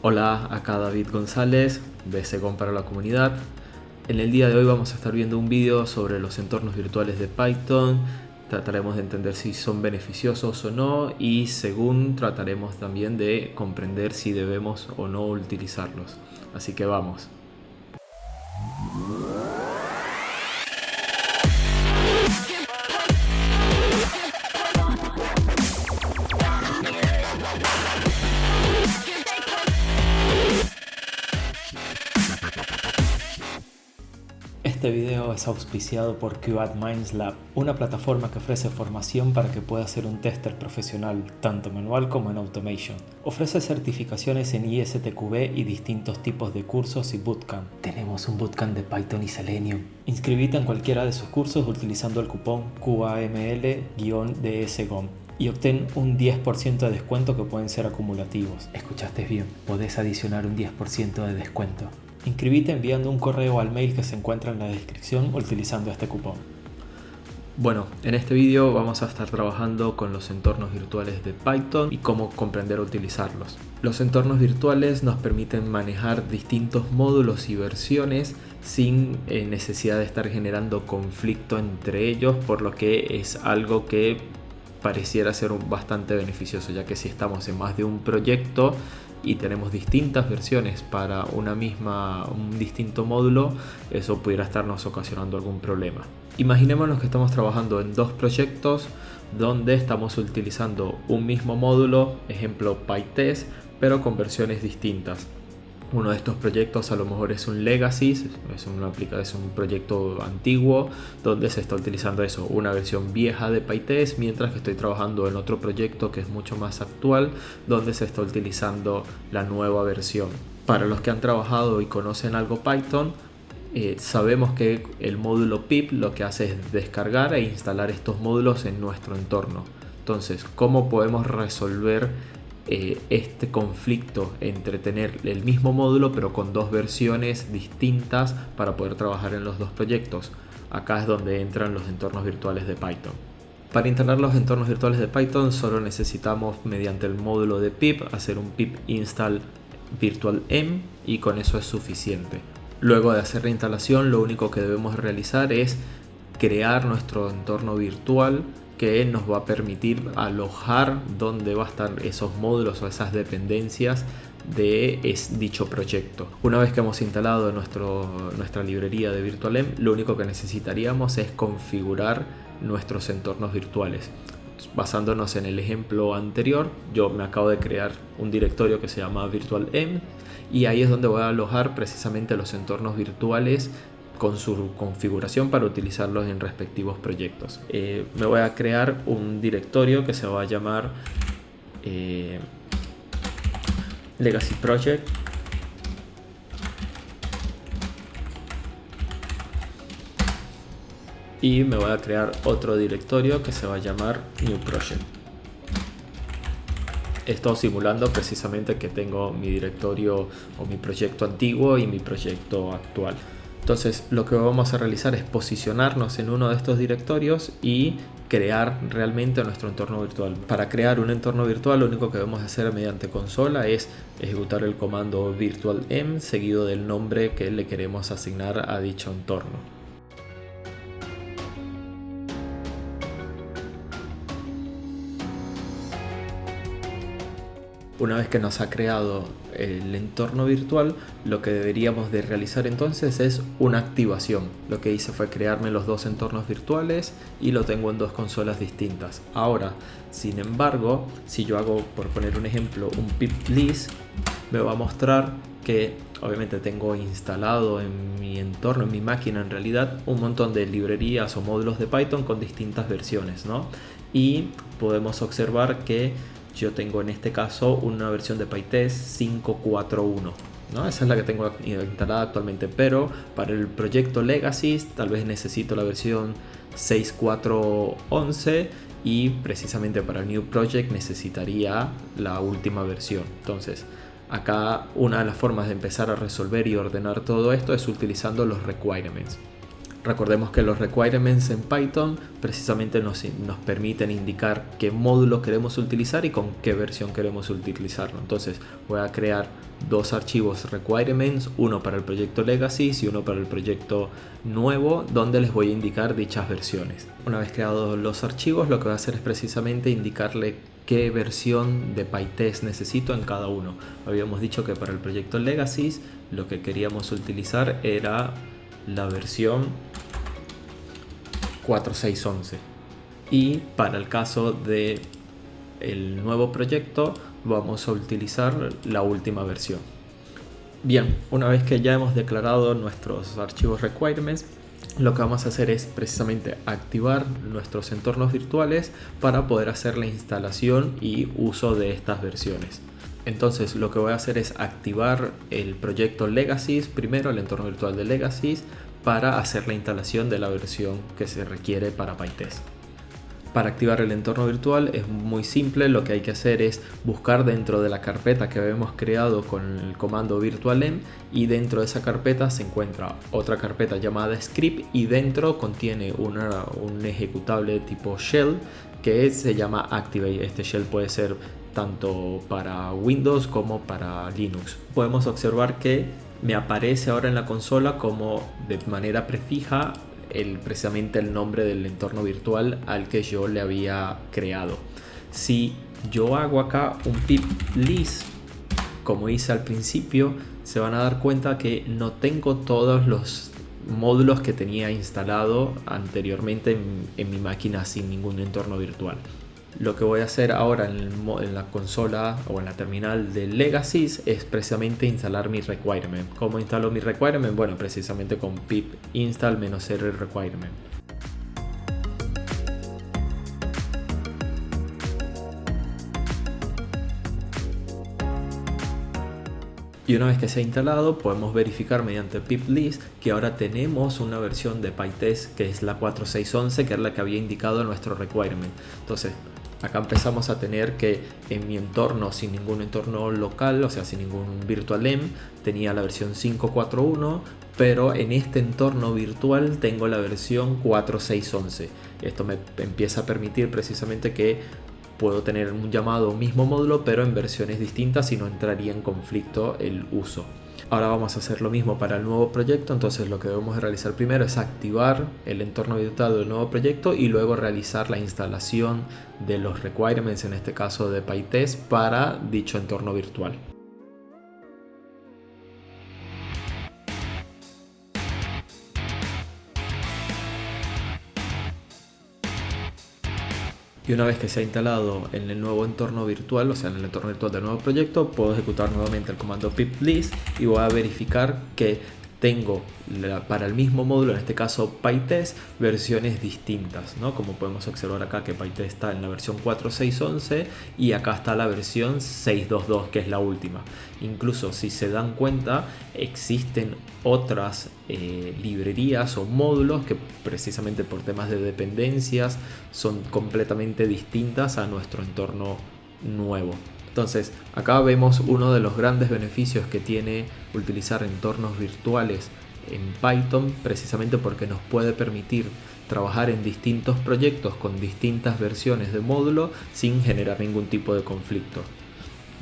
Hola, acá David González de Segón para la comunidad. En el día de hoy vamos a estar viendo un vídeo sobre los entornos virtuales de Python. Trataremos de entender si son beneficiosos o no y según trataremos también de comprender si debemos o no utilizarlos. Así que vamos. Este video es auspiciado por QAdMinds Lab, una plataforma que ofrece formación para que puedas ser un tester profesional, tanto manual como en automation. Ofrece certificaciones en ISTQB y distintos tipos de cursos y bootcamp. Tenemos un bootcamp de Python y Selenium. Inscríbete en cualquiera de sus cursos utilizando el cupón QAML-DSGOM y obtén un 10% de descuento que pueden ser acumulativos. Escuchaste bien, podés adicionar un 10% de descuento. Inscribite enviando un correo al mail que se encuentra en la descripción o utilizando este cupón. Bueno, en este vídeo vamos a estar trabajando con los entornos virtuales de Python y cómo comprender o utilizarlos. Los entornos virtuales nos permiten manejar distintos módulos y versiones sin necesidad de estar generando conflicto entre ellos, por lo que es algo que pareciera ser bastante beneficioso, ya que si estamos en más de un proyecto y tenemos distintas versiones para un distinto módulo, eso pudiera estarnos ocasionando algún problema. Imaginémonos que estamos trabajando en dos proyectos donde estamos utilizando un mismo módulo, ejemplo PyTest, pero con versiones distintas. Uno de estos proyectos a lo mejor es un legacy, es un proyecto antiguo donde se está utilizando una versión vieja de PyTest, mientras que estoy trabajando en otro proyecto que es mucho más actual donde se está utilizando la nueva versión. Para los que han trabajado y conocen algo Python, sabemos que el módulo pip lo que hace es descargar e instalar estos módulos en nuestro entorno. Entonces, ¿cómo podemos resolver este conflicto entre tener el mismo módulo pero con dos versiones distintas para poder trabajar en los dos proyectos? Acá es donde entran los entornos virtuales de Python. Para instalar los entornos virtuales de Python solo necesitamos, mediante el módulo de pip, hacer un pip install virtualenv y con eso es suficiente. Luego de hacer la instalación, lo único que debemos realizar es crear nuestro entorno virtual que nos va a permitir alojar donde va a estar esos módulos o esas dependencias de dicho proyecto. Una vez que hemos instalado nuestra librería de virtualenv, lo único que necesitaríamos es configurar nuestros entornos virtuales. Basándonos en el ejemplo anterior, yo me acabo de crear un directorio que se llama virtualenv y ahí es donde voy a alojar precisamente los entornos virtuales con su configuración para utilizarlos en respectivos proyectos. Me voy a crear un directorio que se va a llamar Legacy Project. Y me voy a crear otro directorio que se va a llamar New Project. Esto simulando precisamente que tengo mi directorio o mi proyecto antiguo y mi proyecto actual. Entonces lo que vamos a realizar es posicionarnos en uno de estos directorios y crear realmente nuestro entorno virtual. Para crear un entorno virtual lo único que debemos hacer mediante consola es ejecutar el comando virtualenv seguido del nombre que le queremos asignar a dicho entorno. Una vez que nos ha creado el entorno virtual, lo que deberíamos de realizar entonces es una activación. Lo que hice fue crearme los dos entornos virtuales y lo tengo en dos consolas distintas. Ahora, sin embargo, si yo hago, por poner un ejemplo, un pip list, me va a mostrar que obviamente tengo instalado en mi entorno, en mi máquina en realidad, un montón de librerías o módulos de Python con distintas versiones, ¿no? Y podemos observar que yo tengo en este caso una versión de PyTest 5.4.1, ¿no? Esa es la que tengo instalada actualmente, pero para el proyecto Legacy tal vez necesito la versión 6.4.11 y precisamente para el New Project necesitaría la última versión. Entonces, acá una de las formas de empezar a resolver y ordenar todo esto es utilizando los requirements. Recordemos que los requirements en Python precisamente nos permiten indicar qué módulo queremos utilizar y con qué versión queremos utilizarlo. Entonces voy a crear dos archivos requirements, uno para el proyecto Legacy y uno para el proyecto nuevo, donde les voy a indicar dichas versiones. Una vez creados los archivos, lo que voy a hacer es precisamente indicarle qué versión de PyTest necesito en cada uno. Habíamos dicho que para el proyecto Legacy lo que queríamos utilizar era la versión 4.6.11, y para el caso de el nuevo proyecto vamos a utilizar la última versión. Bien, una vez que ya hemos declarado nuestros archivos requirements, lo que vamos a hacer es precisamente activar nuestros entornos virtuales para poder hacer la instalación y uso de estas versiones. Entonces lo que voy a hacer es activar el proyecto Legacy, primero el entorno virtual de Legacy, para hacer la instalación de la versión que se requiere para PyTest. Para activar el entorno virtual es muy simple, lo que hay que hacer es buscar dentro de la carpeta que habíamos creado con el comando virtualenv, y dentro de esa carpeta se encuentra otra carpeta llamada script, y dentro contiene un ejecutable de tipo shell que se llama activate. Este shell puede ser tanto para Windows como para Linux. Podemos observar que me aparece ahora en la consola como de manera prefija precisamente el nombre del entorno virtual al que yo le había creado. Si yo hago acá un pip list, como hice al principio, se van a dar cuenta que no tengo todos los módulos que tenía instalado anteriormente en mi máquina sin ningún entorno virtual. Lo que voy a hacer ahora en la consola o en la terminal de Legacy es precisamente instalar mi requirement. ¿Cómo instalo mi requirement? Bueno, precisamente con pip install -r requirement. Y una vez que se ha instalado, podemos verificar mediante pip list que ahora tenemos una versión de PyTest que es la 4.6.11, que es la que había indicado en nuestro requirement. Entonces, acá empezamos a tener que en mi entorno, sin ningún entorno local, o sea, sin ningún virtualenv, tenía la versión 5.4.1, pero en este entorno virtual tengo la versión 4.6.11. Esto me empieza a permitir precisamente que puedo tener un llamado a un mismo módulo, pero en versiones distintas y no entraría en conflicto el uso. Ahora vamos a hacer lo mismo para el nuevo proyecto. Entonces lo que debemos realizar primero es activar el entorno virtual del nuevo proyecto y luego realizar la instalación de los requirements, en este caso de PyTest, para dicho entorno virtual. Y una vez que se ha instalado en el nuevo entorno virtual, o sea en el entorno virtual del nuevo proyecto, puedo ejecutar nuevamente el comando pip list y voy a verificar que tengo para el mismo módulo, en este caso PyTest, versiones distintas, ¿no? Como podemos observar acá que PyTest está en la versión 4.6.11 y acá está la versión 6.2.2, que es la última. Incluso si se dan cuenta, existen otras librerías o módulos que precisamente por temas de dependencias son completamente distintas a nuestro entorno nuevo. Entonces acá vemos uno de los grandes beneficios que tiene utilizar entornos virtuales en Python, precisamente porque nos puede permitir trabajar en distintos proyectos con distintas versiones de módulo sin generar ningún tipo de conflicto.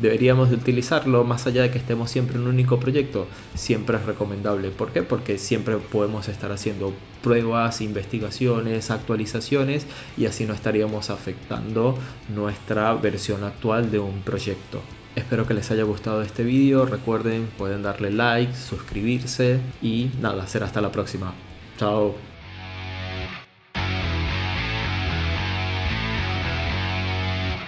¿Deberíamos de utilizarlo más allá de que estemos siempre en un único proyecto? Siempre es recomendable. ¿Por qué? Porque siempre podemos estar haciendo pruebas, investigaciones, actualizaciones, y así no estaríamos afectando nuestra versión actual de un proyecto. Espero que les haya gustado este vídeo. Recuerden, pueden darle like, suscribirse y nada, será hasta la próxima. Chao.